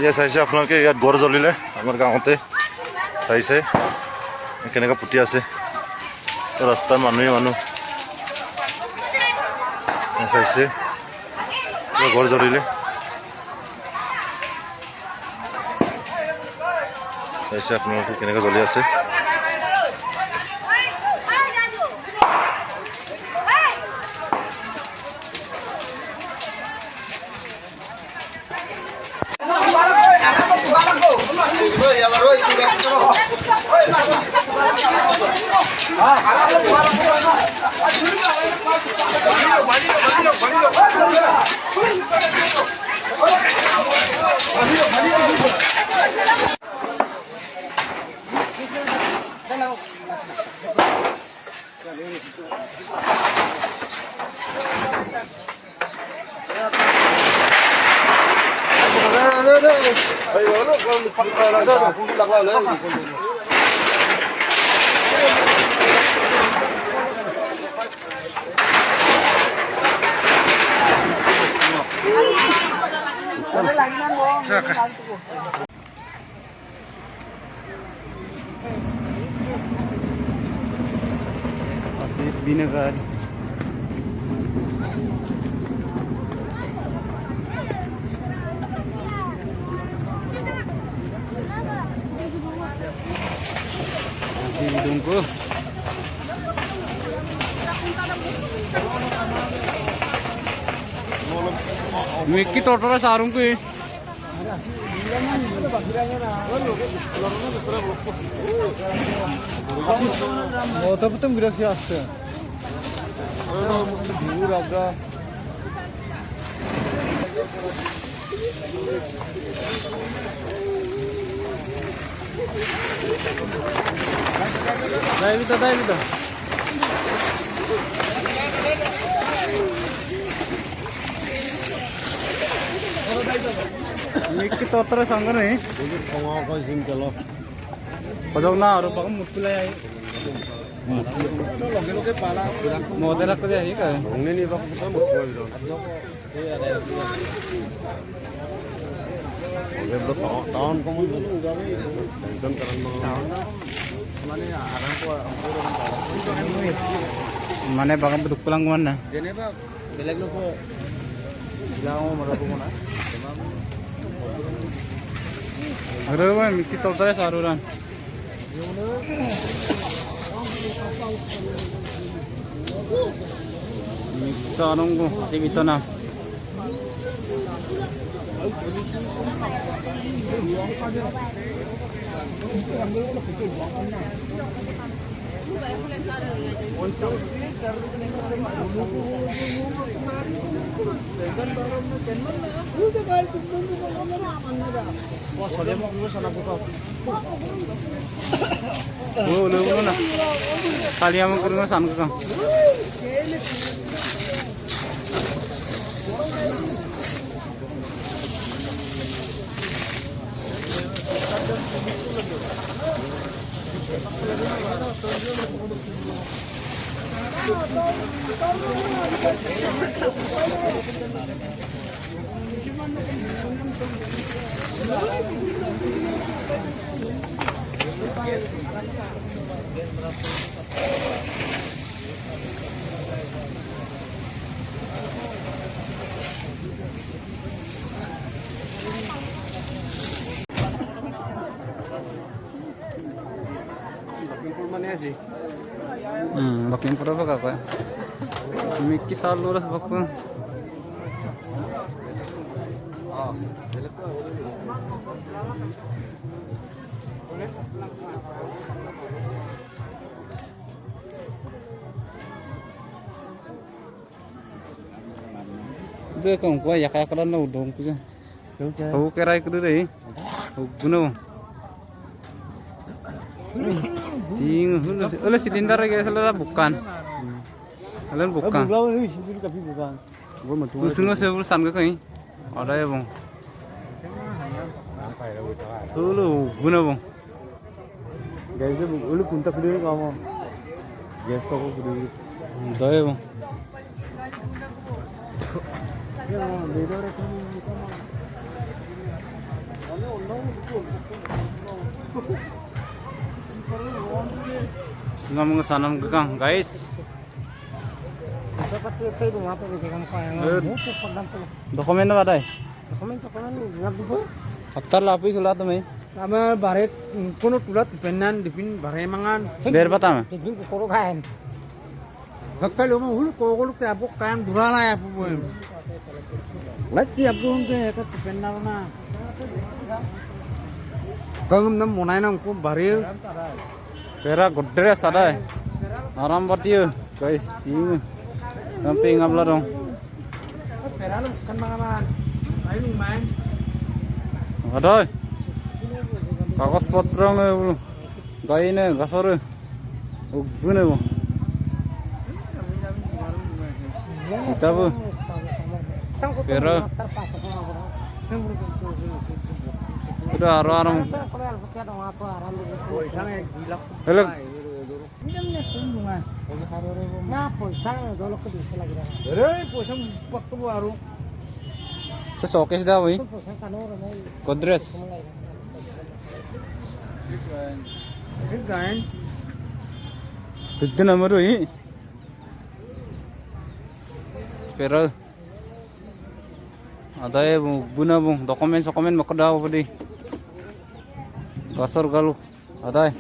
ইয়ে চাইছে আপোনালোকে ইয়াত গড় জ্বলিলে আমাৰ গাঁৱতে চাইছে কেনেকৈ পুতি আছে ৰাস্তাৰ মানুহ চাইছে গড় জ্বলিলে চাইছে আপোনালোকে কেনেকৈ জ্বলি আছে Binagar hidungku Miki totora sarungku ya mau tapi tuh gerak siasa dulu raga Dai vida Miki totora sanggar nih kau sing kalau padahal na orang pakai mutila ya model aku dia ini kan ini pakai kita mutila bilang tahun kamu dulu enggak nih dan karena mana bakal bentuk pulang kemana? Jadi pak, beleg lu kok bilang mau merapu mana? Ada apa? Mikir totalnya saruran. Mikir nunggu si Bitona. Kali yang ke rumah sana kan. Bakin pura ba ka? Miki saluras bakun. Dia kan gua ya kayak kalau nudung tu je. Tahu kerai kudu deh. Guna. Ting, oleh silinder kayak salah bukan. Kalian bukan. Usungnya sebelum sana kau ada ya bang. Tuh, guna bang. Guys, ulu punta kudu kamu. Guys, kau kudu. Dah ya bang. Singa mga sanam gagang guys. Seperti itu rumah apa gitu kan kayak mutu padam tuh. Dokumen na ba tay? Dokumen lagu Aktar lapi sulat may. ama baret kono tulat penan dipin bare mangan. Ber patama. Tingin ko koro kain. Gakkal mo hul ko ko ke apok kain durana ya po. Lagi apo unte ka penna na. Kangum nam monai nam ko bare. Pera godre sada. Aram batiyo guys. Ting. Camping abla dong. Pera lu kan mangan. Ayo main. Adoy. Kagas potrong gai ne gasor. Ugbune bo. Kita bu. Pera. Udah aram. Hello. Sesokes dah wih. Kodres. Itu nama tu ini. Pero ada ya guna bung dokumen makodaw apa di kasar galu ada.